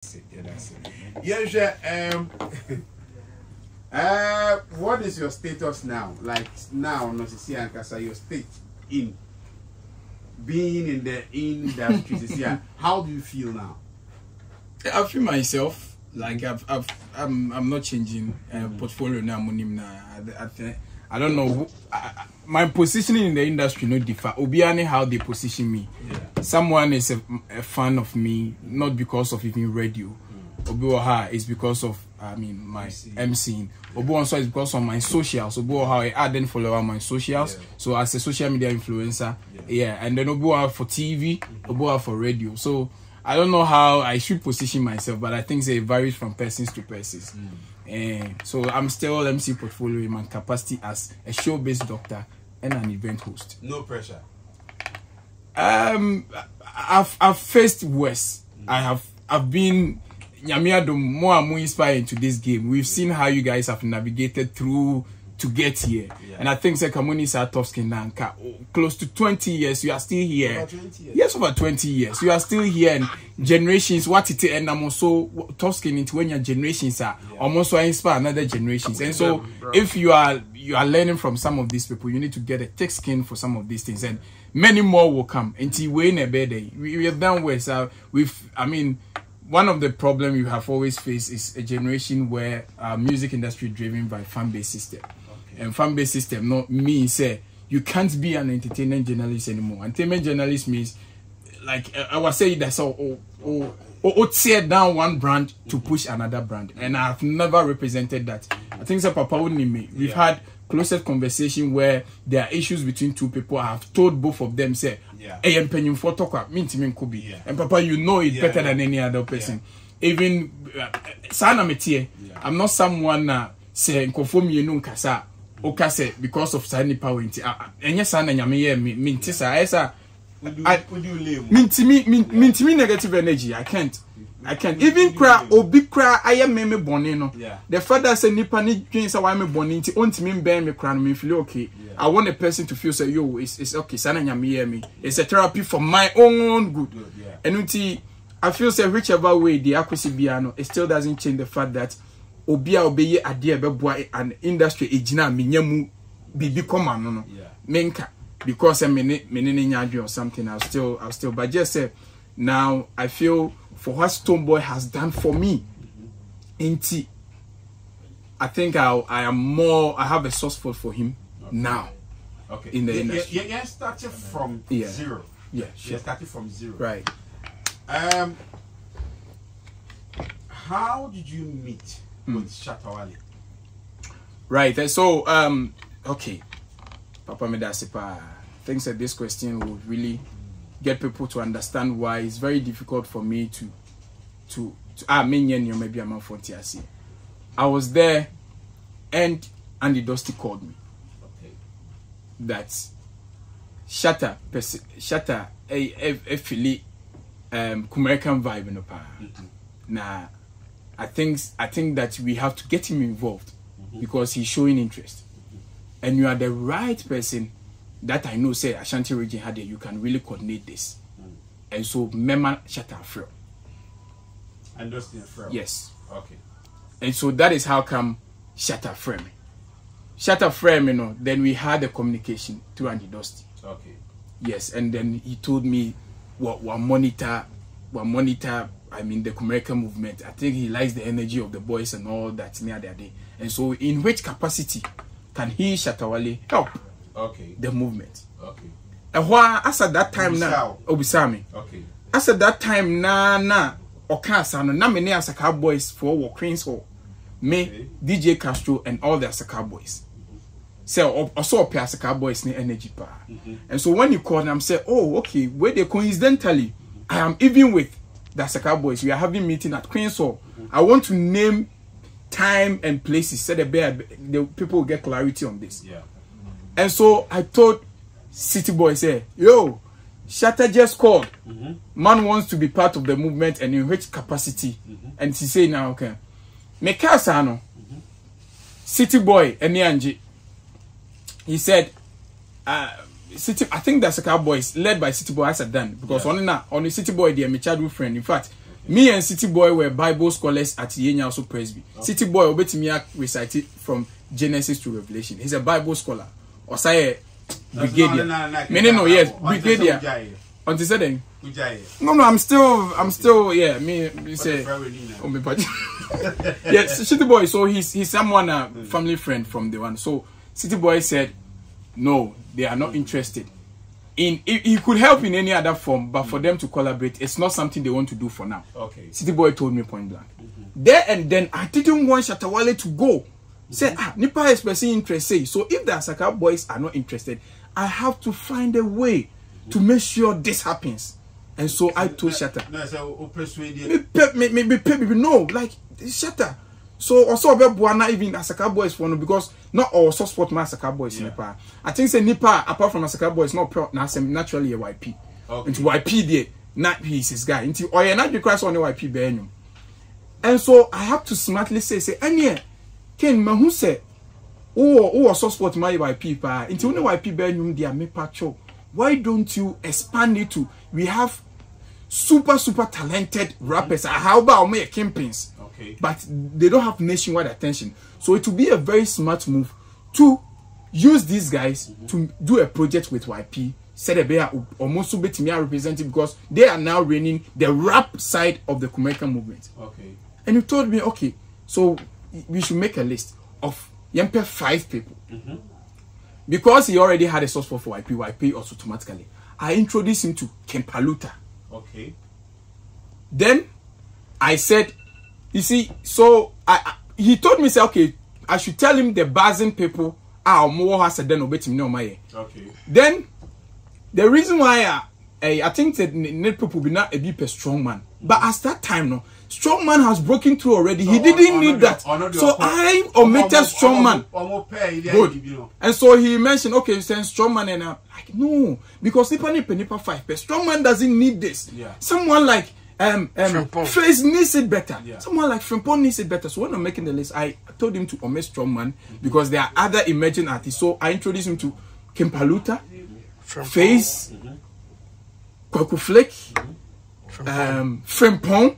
Yeah, that's it. Yeah, what is your status now? Like now, no, see, your state in being in the industry. Yeah, how do you feel now? I feel myself like I'm not changing portfolio now. I don't know. My positioning in the industry no differ. Obiane how they position me. Yeah. Someone is a fan of me not because of even radio. Obiwaha is because of my MCing. Obiwaha is because of my socials. Obiwaha I then follow on my socials. Yeah. So as a social media influencer, yeah. And then Obiwaha for TV, Obiwaha for radio. So I don't know how I should position myself, but I think it varies from persons to persons. So I'm still MC portfolio in my capacity as a show-based doctor and an event host. No pressure. I've faced worse. I've been more and more inspired into this game. We've seen how you guys have navigated through to get here. Yeah. And I think Kamoni is tough skin now. Close to 20 years, you are still here. Over 20 years. Yes, over 20 years. You are still here, and generations, what it is, and I'm also tough skin into when your generations are almost inspire another generations. And so if you are learning from some of these people, you need to get a thick skin for some of these things, and many more will come. Until we're in a bad day. We have done well. One of the problems you have always faced is a generation where music industry driven by fan-based system. And fan-based system not means you can't be an entertainment journalist anymore. Entertainment journalist means like I was saying that's tear down one brand to push another brand, and I've never represented that. I think so Papa wouldn't me. We've had closest conversation where there are issues between two people. I have told both of them say, "Hey, I'm paying for talk could be," and Papa, you know it better than any other person. Even I'm not someone say conform you know kasa. Okay, because of signing power into yes, and me negative energy. I can't even cry or big cry. I am me bonino. The father said nipa ni dreams I am born into unti me bear me crown me feel okay. I want a person to feel say yo it's okay, sana me. It's a therapy for my own good. And until I feel say whichever way the accuracy biano, it still doesn't change the fact that obia obeye ade ebeboa an industry ejina menyamu bibi koma no menka because me nyadwe or something. I'll still but just say now I feel for what Stonebwoy has done for me inti I think I have a source for him now in the industry. Yeah, started from zero. Yeah, sure. Started from zero. Right. How did you meet with Shattawale? Right. So okay. Papa Medasipa thinks that this question will really get people to understand why it's very difficult for me to maybe I'm on 40. I was there and Andy Dusty called me. Okay. That's Shatter a Philly American vibe in the power. Nah, I think that we have to get him involved because he's showing interest. And you are the right person that I know say Ashanti region had you can really coordinate this. And so Mema Shatter Afro. And Dusty Afro. Yes. Okay. And so that is how come Shatter Frame. Shatter Frame, then we had a communication through Andy Dusty. Okay. Yes, and then he told me what monitor the American movement. I think he likes the energy of the boys and all that near their day. And so in which capacity can he Shattawale help the movement? Okay. And why as at that time now Obisami. Okay. As at that time na Okasa no na many Asakaa boys for war Queens Hall. Me DJ Castro and all the Asakaa boys. So also Asakaa boys need energy power. And so when you call them say, oh okay, where they coincidentally I am even with the Asakaa boys. We are having meeting at Queen's Hall. I want to name time and places so the people will get clarity on this. Yeah. And so I told City Boy, say, yo, Shatter just called. Man wants to be part of the movement and in which capacity? And he say now, okay. Mekasano, City Boy and Nyanji. He said, I think that's a Cowboys led by City Boy as a done because on the City Boy, they are my childhood friend. In fact, Me and City Boy were Bible scholars at Yenya also Presby. City Boy obetimi recited from Genesis to Revelation. He's a Bible scholar. Or say brigadier. Meaning no, yes, brigadier. Until said no, I'm still, yeah. Me say, yes, City Boy. So he's someone family friend from the one. So City Boy said, no, they are not interested. He could help in any other form, but for them to collaborate, it's not something they want to do for now. Okay. City Boy told me point blank. There and then I didn't want Shattawale to go. Say, Nipa is expressing interest. Say, so if the Asakaa boys are not interested, I have to find a way to make sure this happens. And so I told Shatta. No, like Shatta. So also about Buana even Asakaa boys for no, because not all so sport my Asakaa boys in Nipa. I think say Nipa apart from Asakaa boys not naturally a YP. Okay. Into YP there, not he's his guy. Into or not because on the YP benum. And so I have to smartly say any Ken Mahu say oh so sport my YP pa into only YP benum dia me pacho. Why don't you expand it to we have super talented rappers. How about me campaigns? Okay. But they don't have nationwide attention. So it will be a very smart move to use these guys to do a project with YP. Said they are almost representing because they are now running the rap side of the Kumeka movement. Okay. And he told me, okay, so we should make a list of 5 people. Because he already had a source for YP also automatically. I introduced him to Kempaluta. Okay. Then I said, you see, so he told me, say, okay, I should tell him the Bazin people are more has than obey him no my. Okay. Then the reason why I think that net people be not a bit a strong man. But at that time, no, strong man has broken through already. So he didn't need that. So I omitted strong man. Good. And so he mentioned, okay, you saying strong man, and I'm like, no, because Nipa 5, but strong man doesn't need this. Yeah. Someone like Face needs it better. Yeah. Someone like Frimpong needs it better. So when I'm making the list, I told him to omit strong man because there are other emerging artists. So I introduced him to Kempaluta, Face, Kwaku Flake, Frimpong,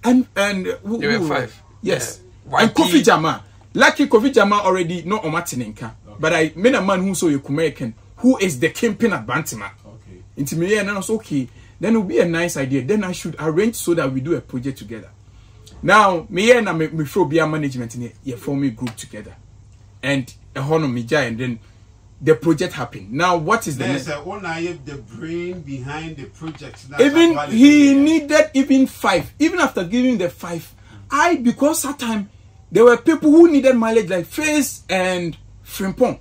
and there were 5. Yes, and Kofi Jama. Lucky Kofi Jama already not on Martinenka, but I made a man who saw you American, who is the kingpin at Bantima. Okay, into me and I was okay. Then it will be a nice idea. Then I should arrange so that we do a project together. Now, me and me throw BR management in here, form a group together, and a honor me and then the project happened. Now, what is the next? The brain behind the project. Even he needed even 5. Even after giving the 5, because that time there were people who needed mileage like Face and Frimpong.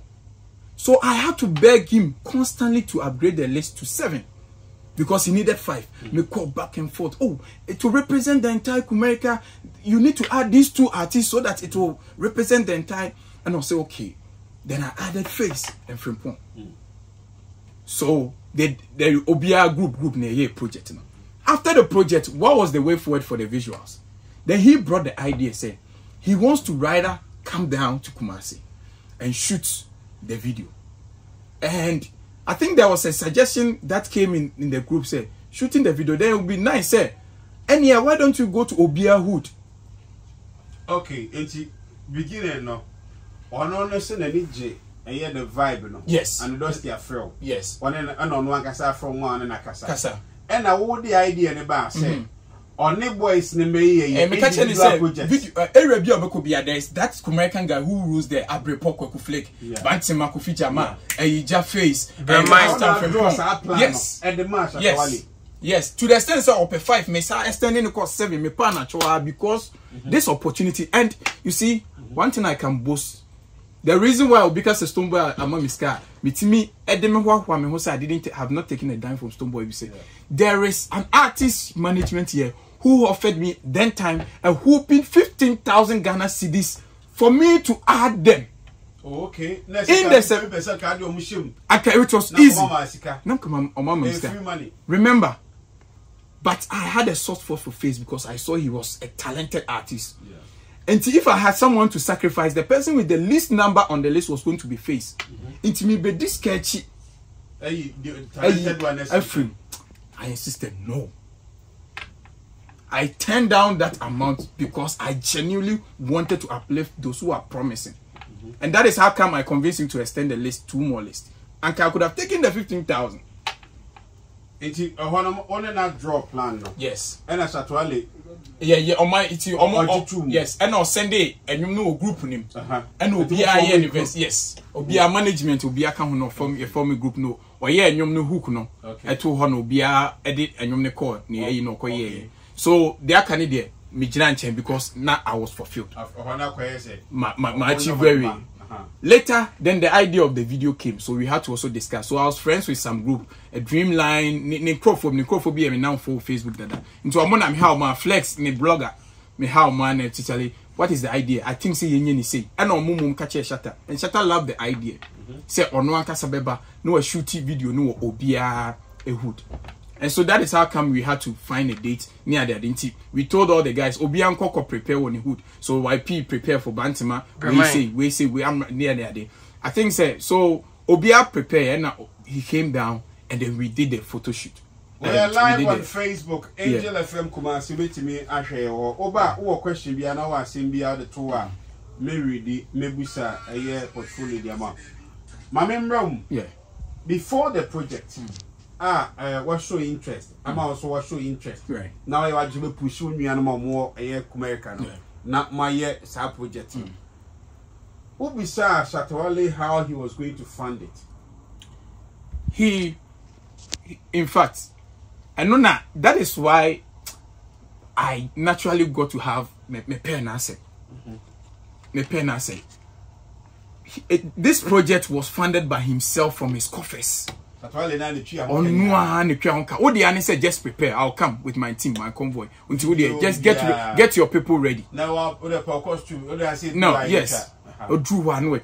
So I had to beg him constantly to upgrade the list to 7. Because he needed 5. Me call back and forth. Oh, to represent the entire Kumerica, you need to add these 2 artists so that it will represent the entire. And I'll say, okay. Then I added Face and Frimpong. So the OBR group near project. After the project, what was the way forward for the visuals? Then he brought the idea, said he wants to rather come down to Kumasi and shoot the video. And I think there was a suggestion that came in the group, said, shooting the video, then it would be nice, say, and yeah, why don't you go to Obia Hood? Okay, and she beginning now. On honest and J, and yet the vibe, no? Yes. And those their frill. Yes. One and on one casa from one and a casa. And I would the idea in the bar say, on the boys, and me catch any say, that's American guy who rules the Abre Poko Flake, Bantima Kofi Jama, and Ija Face, and my yes, and the marsh. Yes, to the extent of 5, may say extending the cost 7, me pan because this opportunity. And you see, one thing I can boast. The reason why, because the Stoneboy among Miss Car, me I didn't have not taken a dime from Stoneboy. You say there is an artist management here who offered me then time a whooping 15,000 Ghana cedis for me to add them. Oh, okay. In the it was easy. Remember, but I had a soft spot for Face because I saw he was a talented artist. Yeah. And if I had someone to sacrifice, the person with the least number on the list was going to be Face. Into me, but this sketchy. I insisted, no. I turned down that amount because I genuinely wanted to uplift those who are promising. And that is how come I convinced him to extend the list, 2 more lists. And I could have taken the 15,000. It's on a draw plan. No? Yes. And as Shattawale. Yeah, on my yes. And on Sunday, and you know group name. And will be a universe, yes. Or be a management will be a come no form a group no. Or yeah, you know hook no. I told her no be a edit and you call near you know so they are candidate Mijilan because now I was fulfilled. My very. Later, then the idea of the video came, so we had to also discuss. So I was friends with some group, a Dreamline, Necrophobia, and now for Facebook. Into a man, I'm how my flex, me blogger, me how man, actually. What is the idea? I think say you say, I know mum catch a Shatta, and Shatta love the idea. Say on one Casabeba, no a shooty video, no obia a hood. And so that is how come we had to find a date near the identity. We told all the guys, Obian Coco prepare on the hood. So YP prepare for Bantima. We say we am near the day. I think so Obia prepare and he came down and then we did the photo shoot. We are live on Facebook, Angel FM Kumasi with me Ashe or Oba or question be an hour Simbia the tour. Mary the Mebusa a year portfolio the amount. My member before the project. Was show interest. I'm also was show interest. Right. Now I want to push me and more a year American. Not my year sub project. Who beside Shattawale how he was going to fund it? He in fact, I know now that is why I naturally got to have my parents. My parents. This project was funded by himself from his coffers. Oh no, said just prepare. I'll come with my team, my convoy. Until just get your people ready. Now, no, yes. Drew one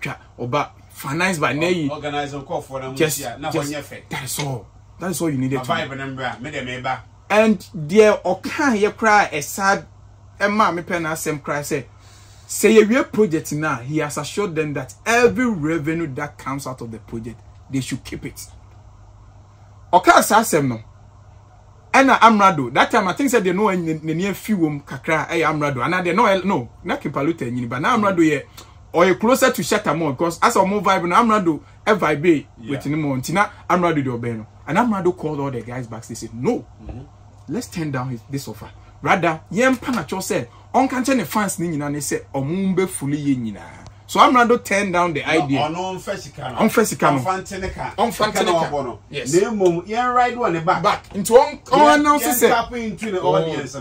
but financed by Nay. Organize a call for them. Just that is all. That is all you needed to. And there or can you cry a sad and mammy pen as some cry say a real project now. He has assured them that every revenue that comes out of the project, they should keep it. Okay, Sassem no. And Amrado. That time I think said they know in the near few kakra Amrado. And they know no, not Kimpalute, but now Amrado ye or you closer to Shattawale because as a more vibe Amrado vibe with him Tina Amrado do Beno. And Amrado called all the guys back. They said, no, let's turn down this offer. Rather, Yem Panacho said, on can't the fans nina and they said, Omumbe fully yina. So Amrado turned down the idea. On Fesicano. On Fantenica. Yes. Right one back. Into on announces into the audience.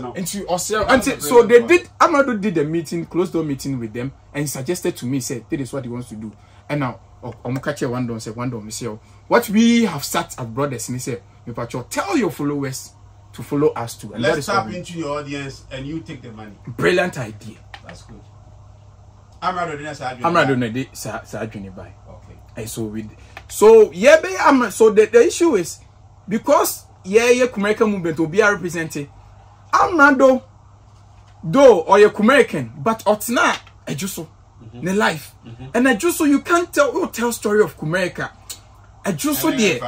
So they did. Amrado did a meeting, closed door meeting with them, and he suggested to me, said, this is what he wants to do. And now, Omokache one don said, what we have sat as brothers, and he said, tell your followers to follow us too. And let's tap into your audience and you take the money. Brilliant idea. That's good. Amrado did Sajuni by. Okay. So yeah, so the issue is because American movement will be represented. Amrado though or your American, but Otna Ejuso the life. And Ejuso you can't tell story of Kumerica. Ejuso there.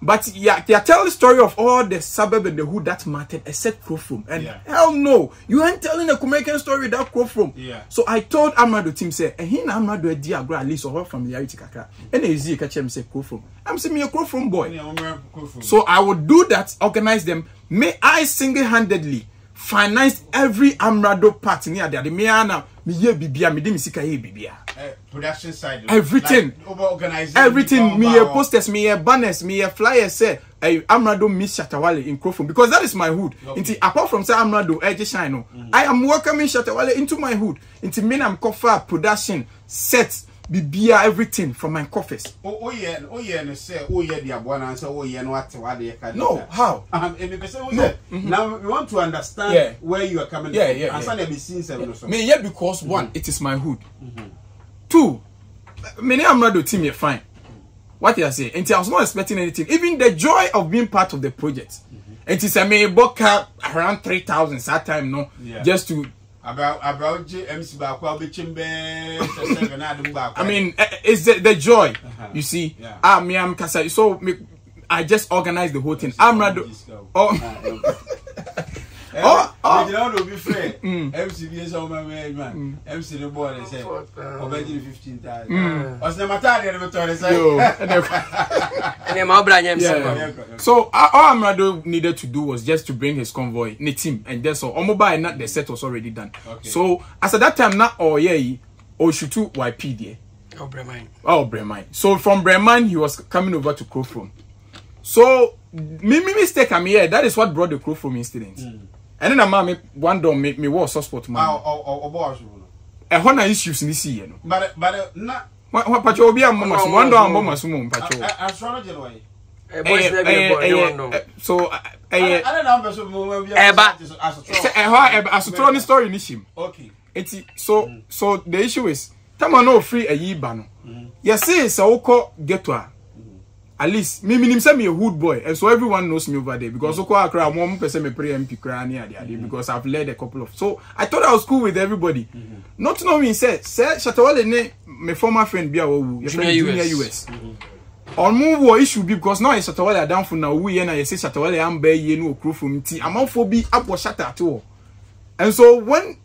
But yeah, they tell the story of all the suburb and the hood that mattered except Crofrom. And hell no, you ain't telling a American story without Crofrom. So I told Amrado team say, and he Amrado a dear at least or familiarity kakra. And easy catch him say Crofrom. I'm saying me a Crofrom boy. So I would do that, organize them. May I single-handedly finance every Amrado part near there. The Miana, me ye bibia, me demisika ye bibia. Production side. Everything. Like everything. Me posters, me banners, me flyers. Say, Amrado miss Shattawale in Crofrom because that is my hood. Okay. Apart from say Amrado, Shine, I am welcoming Shattawale into my hood. Into me, I'm cover production sets. Bibia everything from my coffers. Oh yeah, and say, oh yeah, the Abuana answer, oh yeah, no, what they can. No, how? Because now we want to understand where you are coming from. Yeah. Me, yeah, because one, it is my hood. Two, many Amrado team are fine. What you say? And I was not expecting anything. Even the joy of being part of the project. And it's a me book around 3,000 that time, no, just to. About I mean, it's the joy, you see. Me am Kasa. So I just organized the whole thing. Amrado. You don't be fair. MCBS on my man. MC the boy they say. Obey 15,000. What's the matter? So all Amrado needed to do was just to bring his convoy, the team, and that's all. Mobile, not the set was already done. Okay. So as at that time, not Oshutu YP there. Oh, Bremen. So from Bremen, he was coming over to Crowfrom. So me mistake I'm here. That is what brought the Crowfrom incident. And then a one door me was suspect man. A honor issues in this year. But not what Pacho be a mama, one door and mama sumo, Pacho. Astrology way. So I don't know as a throwing story in him. Okay. It's so the issue is Tama no free a yibano. Yes, so get to her. At least me say me a hood boy, and so everyone knows me over there because one person me pray MP because I've led a couple of. So I thought I was cool with everybody. Not knowing say Shattawale ne my former friend be junior US. On move issue because now Shattawale down for now we and I say Shattawale am be ye no crew from tea. I'm out for be up or shatter at all. And so when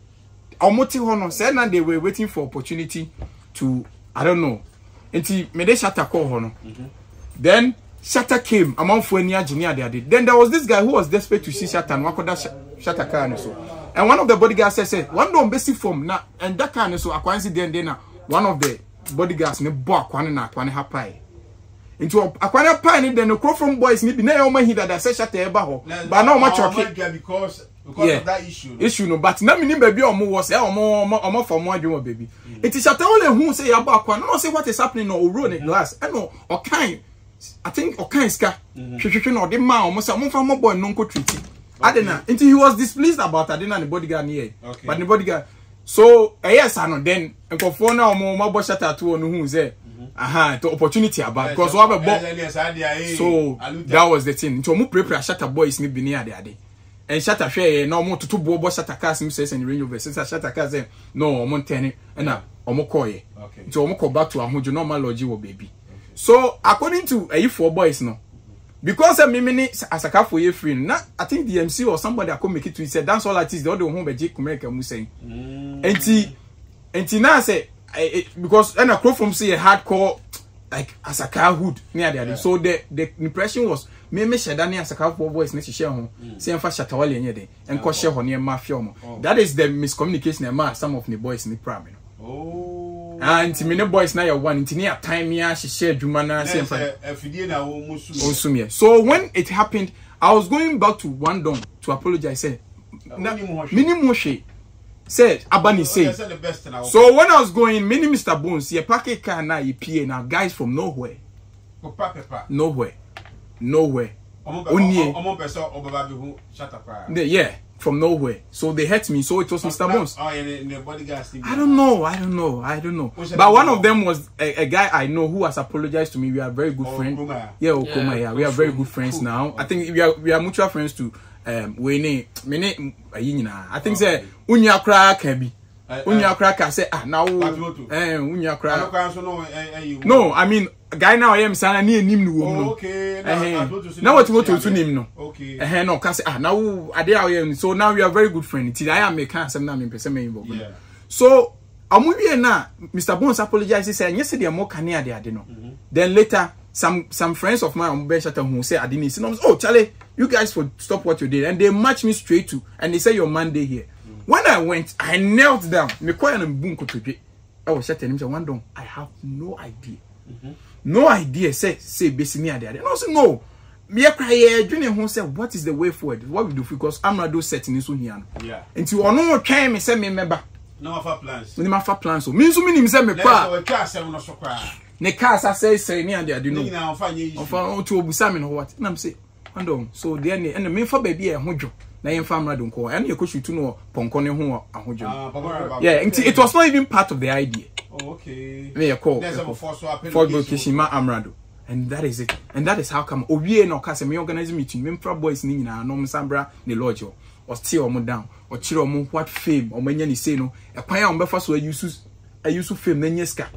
Omoti Hono said that they were waiting for opportunity to I don't know. Until me they Shatter call Hono. Then Shatter came among for any engineer there. Then there was this guy who was desperate to see Shatter and wakoda Shatter car and so. And one of the bodyguards said, "One don't basic form na and that car and so akwansi then one of the bodyguards ne bo akwane na akwane hapai. Into akwane pie then the Crowfrom boys ni be na e o man that say Shatter eba ho. But now much okay because of that issue no but na me baby omo was say omo for mo adwo baby. It is Shattawale who say aba akwane no say what is happening no roll in glass. And no o kind I think Okanska, no the man almost a month from my boy non treaty. Adena, until he was displeased about Adena and the bodyguard near. But the bodyguard. So yes, I know then and for now more boy Shatter to who say the opportunity about because we have a boy. So that was the thing. So mu prepare Shatter boys ni be near there. And Shatter share no more to two boy Shatter cars says and range over since Shatter cars no I'm on 10 and now omokoye. Okay. So omoko back to a normal logic baby. So according to four boys no, because me Asakaa for free. Now I think the MC or somebody I could make it to said that's all it is. The other home be America mu saying. And now say because and a Crowfrom say a hardcore like Asakaa hood near there. So the impression was me share near Asakaa for boys next share home. Say en fa Shattawale near there and cause share near mafia mo. That is the miscommunication among some of the boys in the prime. And many boys now are one in time here she shared Jumana. So when it happened, I was going back to one don to apologize. Said Minimoshe said Abani said. So when I was going, many Mr. Bones, ye packet car now ye PA now guys from nowhere. Nowhere. Yeah. From nowhere, so they hurt me. So it was Mr. Bones. I don't know. But one of them was a guy I know who has apologized to me. We are very good friends. Yeah, Okoma. Yeah, we are very good friends now. I think we are mutual friends too. I think say unya kra kabi. Unya kra ka say now unya kra. No, I mean guy now I am sana ni enim no. Okay. Now what to name no. Okay. No, can say now ade so now we are very good friends. I am make some na me person me involved. Yeah. So amuwie na Mr. Bones apologized say yes dey more can ade no. Then later some friends of mine on Shatter who say I didn't see no. Oh Charlie, you guys for stop what you did and they match me straight to and they say your Monday here. When I went, I knelt down. Me quiet and boom ko to oh Shatter him say one don I have no idea. No idea say basically there. And also no. Me cry Junior who said what is the way forward? What we do because Amrado setting so here. Yeah. Until ono try me say me member. No offer plans. No offer plans so. Me so me say me kwa. Ne car say near there do no. Na offer ye. Offer to obusa me no what. Na me say ando so there ne and me for baby e hojo. Na yen Amrado nko. And you shoot no ponko ne ho ahojo. Yeah, it was not even part of the idea. Oh, okay. Me call. There's a force Kishima Amrado. And that is it. And that is how come Owie no kase me organize meeting. Me mfra boys ni nyina no msambra ne lodge or steer omo down or chire omo what fame or manya ni say no. E kwan ya ombefa so use fame na nyeska.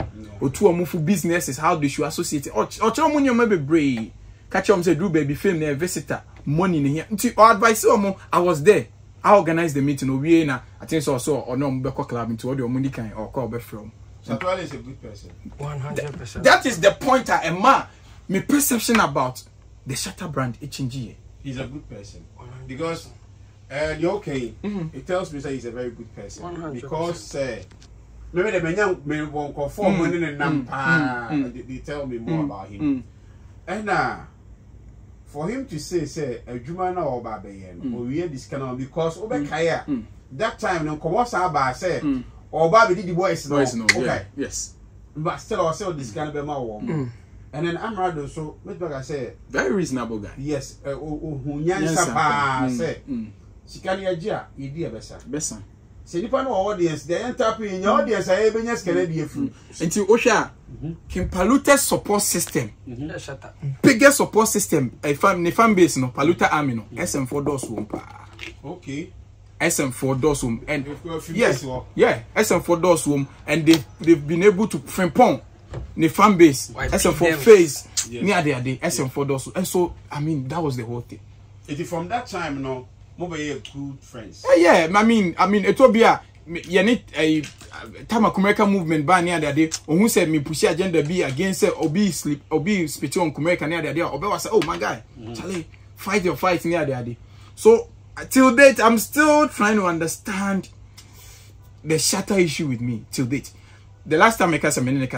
Otu omo fu businesses how they should associate. Or chire omo nyoma bebre. catch him say Drew baby film na visitor money in here. Nti advice I was there. I organized the meeting. We na I think so or no Beko club into the money kind or call be from. Shattawale is a good person. 100%. That is the point I am. My perception about the Shatta brand HNG. He's a good person because okay, it tells me that he's a very good person 100%. because maybe the men may won't conform when in a they tell me more about him and for him to say a Jumana or Babayan or we had this kind of because Obekaya that time no Kawasa say or Baby did the boys no okay yes but still also this kind of warm. And then I'm rather so, what I say? Very reasonable guy. Yes, say, Sikaliaja, idea Bessan. Say, if I know audience, they enter up in your audience, I even just Canadian food. Until Osha, Kim Palute's support system, biggest support system, a fan base, no, Paluta Amino, SM4 doors womb. Okay. SM4 doors womb, and yes, yeah, SM4 doors womb, and they've been able to frimpong. The fan base, SM4 phase, near the day, SM4 does. And so, I mean, that was the whole thing. It is from that time, no, mobile good friends. Yeah, I mean, it will be you need a time American movement by near the day, or who said me push agenda be against obese speech on American near the day, or was oh my guy, Charlie, fight your fight near the day. So, till date, I'm still trying to understand the Shatta issue with me, till date. The last time I cast a minute,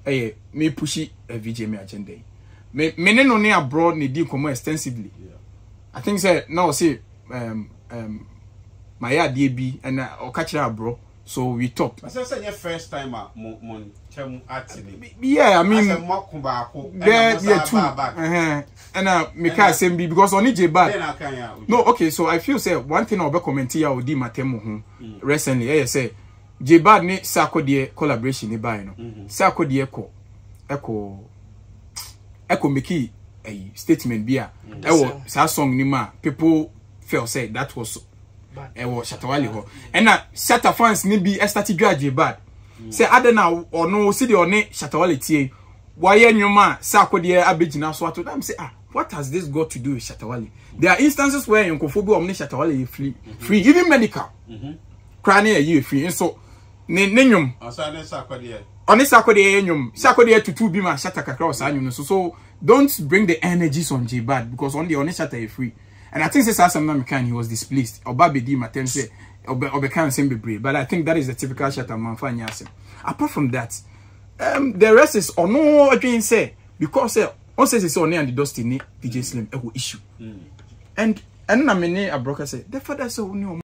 me pushy a VJ me agenda. Me no near abroad ni deal come extensively. I think say now say my DB and or catch her bro. So we talked. I said your first time yeah, I mean yeah too. And me can say because on J bad. No, okay, so I feel say one thing I'll be commenting here with Matemo recently. I say J-Bad ni Sako die collaboration ni buy no. Sako die eko make a statement bia. Ewo sa song ni ma people felt say that was ewo Shattawale ho. And na Shatta fans ni bi start dwa J-Bad. Say adena ono si de one Shattawale tie. Why nyoma Sako die abegina so ato them say what has this got to do with Shattawale? There are instances where Nkofobi omni Shattawale free even medical. Crane a year free and so Ninyum. On Sako de nyum. Sako de to be my Shatta kakra anyum. So don't bring the energies on J-Bad because on the Shatta is free. And I think this Asakaa he was displeased. Oba bedi matem say obe can same be brave. But I think that is the typical Shatta man fan yasem. Apart from that, the rest is or no again say because on says it's only and the dusty ni DJ Slim issue. And na many a broker say the father so